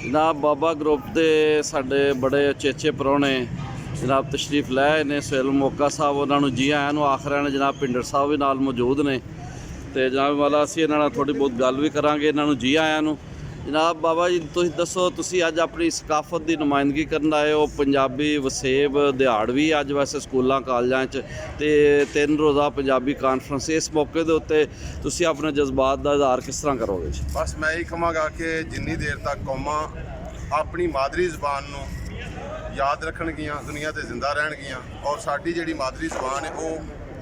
जनाब बाबा ग्रुप के साढ़े बड़े उचेचे परौने जनाब तशरीफ लै ने सुहेल मोका साहब उन्होंने जी आया नूं आख रहे हैं। जनाब भिंडर साहब भी नाल मौजूद ने तो जनाब वाला असीं इन्हां नाल थोड़ी बहुत गल भी करांगे। इन्हों जी आया नूं। जनाब बाबा जी तुसीं दसो, तुसीं अज अपनी सकाफत की नुमाइंदगी करन आए हो। पंजाबी वसेब दिहाड़ भी अज वैसे स्कूलों कालजां च ते 3 रोज़ा पंजाबी कानफ्रेंस, इस मौके के उत्ते तुसीं अपने जज्बात का इजहार किस तरह करोगे? बस मैं यही कहांगा कि जिन्नी देर तक कौमां अपनी मादरी जबान नूं याद रखणगियां दुनिया ते जिंदा रहणगियां और साडी जिहड़ी मादरी जबान है वो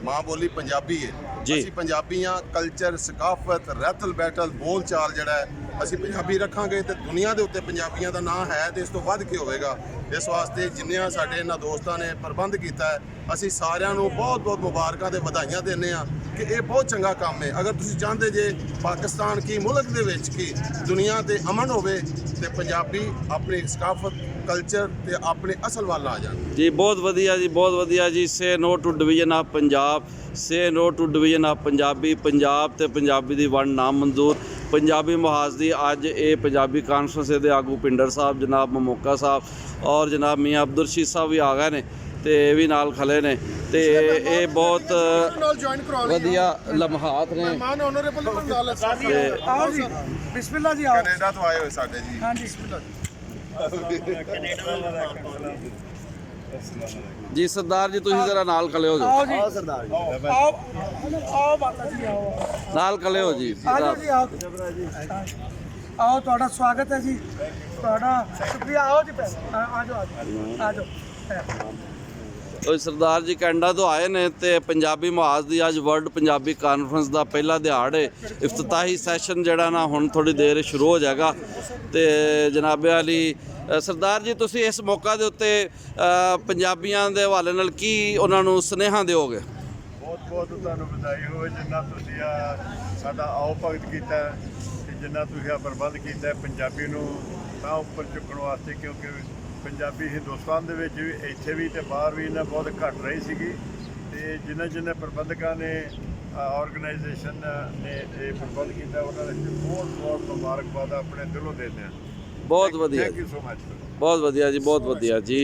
माँ बोली पंजाबी है। ਅਸੀਂ ਪੰਜਾਬੀ ਹਾਂ। ਕਲਚਰ, ਸਕਾਫਤ, ਰਹਿਤਲ ਬੈਠਲ, ਬੋਲ ਚਾਲ ਜਿਹੜਾ ਹੈ ਅਸੀਂ ਪੰਜਾਬੀ ਰੱਖਾਂਗੇ ਤੇ ਦੁਨੀਆ ਦੇ ਉੱਤੇ ਪੰਜਾਬੀਆਂ ਦਾ ਨਾਂ ਹੈ ਤੇ ਇਸ ਤੋਂ ਵੱਧ ਕੇ ਹੋਵੇਗਾ। ਇਸ ਵਾਸਤੇ ਜਿੰਨਿਆਂ ਸਾਡੇ ਇਹਨਾਂ ਦੋਸਤਾਂ ਨੇ ਪ੍ਰਬੰਧ ਕੀਤਾ ਹੈ, ਅਸੀਂ ਸਾਰਿਆਂ ਨੂੰ ਬਹੁਤ ਬਹੁਤ ਮੁਬਾਰਕਾਂ ਤੇ ਵਧਾਈਆਂ ਦਿੰਦੇ ਹਾਂ ਕਿ ਇਹ ਬਹੁਤ ਚੰਗਾ ਕੰਮ ਹੈ। ਅਗਰ ਤੁਸੀਂ ਚਾਹੁੰਦੇ ਜੇ ਪਾਕਿਸਤਾਨ ਕੀ ਮੁਲਕ ਦੇ ਵਿੱਚ ਕੀ ਦੁਨੀਆ ਤੇ ਅਮਨ ਹੋਵੇ ਤੇ ਪੰਜਾਬੀ ਆਪਣੀ ਸਕਾਫਤ, ਕਲਚਰ ਤੇ ਆਪਣੇ ਅਸਲ ਵੱਲ ਆ ਜਾਣ। ਜੀ ਬਹੁਤ ਵਧੀਆ ਜੀ, ਬਹੁਤ ਵਧੀਆ ਜੀ। Say no to division of Punjab, say no to division of Punjabi. Punjab ते पंजाबी दी वंड ना मंजूर। पंजाबी मुहाज दी अज ये पंजाबी कानफ्रेंस दे आगू भिंडर साहब, जनाब ममोका साहब और जनाब मियाँ अब्दुल रशीद साहब भी आ गए ने ते भी नाल खले ने ते ये बहुत वधिया लम्हात ने। ਬਿਸਮਿਲ੍ਲਾ ਜੀ। ਕੈਨੇਡਾ ਤੋਂ ਆਏ ਹੋਏ ਸਾਡੇ ਜੀ। हाँ जी बिस्मिल्लाह जी सरदार जी तुसीं जरा नाल खले हो आओ जाओ। जी। सरदार जी आओ माता जी आओ नाल खले हो जी। आ जाओ जी आओ ਤੁਹਾਡਾ ਸਵਾਗਤ ਹੈ ਜੀ, ਤੁਹਾਡਾ ਸ਼ੁਕਰੀਆ। आओ जी आ जाओ सरदार जी कैनेडा तो आए ने ते पंजाबी मुहाज दी अज वर्ल्ड पंजाबी कानफ्रेंस का पहला दिहाड़ है। इफ्तिताही सैशन जड़ा ना हुण थोड़ी देर शुरू हो जाएगा तो जनाबे अली सरदार जी तुसी इस मौका दे उत्ते पंजाबियां दे हवाले नाल की उन्हां नूं सुनेहा दिओगे? बहुत बहुत तुहानूं बधाई होवे जिन्ना तुसीं साडा आओ भगत कीता ते जिन्ना तुसीं प्रबंध कीता पंजाबी नूं तां उपर चुकण वास्ते, क्योंकि पंजाबी हिंदुस्तान दे विच भी इत्थे भी ते बाहर भी इन्ना बहुत घट रही सीगी ते जिन्ने प्रबंधकां ने ऑर्गेनाइजेशन ने ये प्रबंध किया उन्होंने बहुत बहुत मुबारकबाद अपने दिलों देते हैं। बहुत वधिया, थैंक यू सो मच। बहुत वधिया जी, बहुत वधिया जी।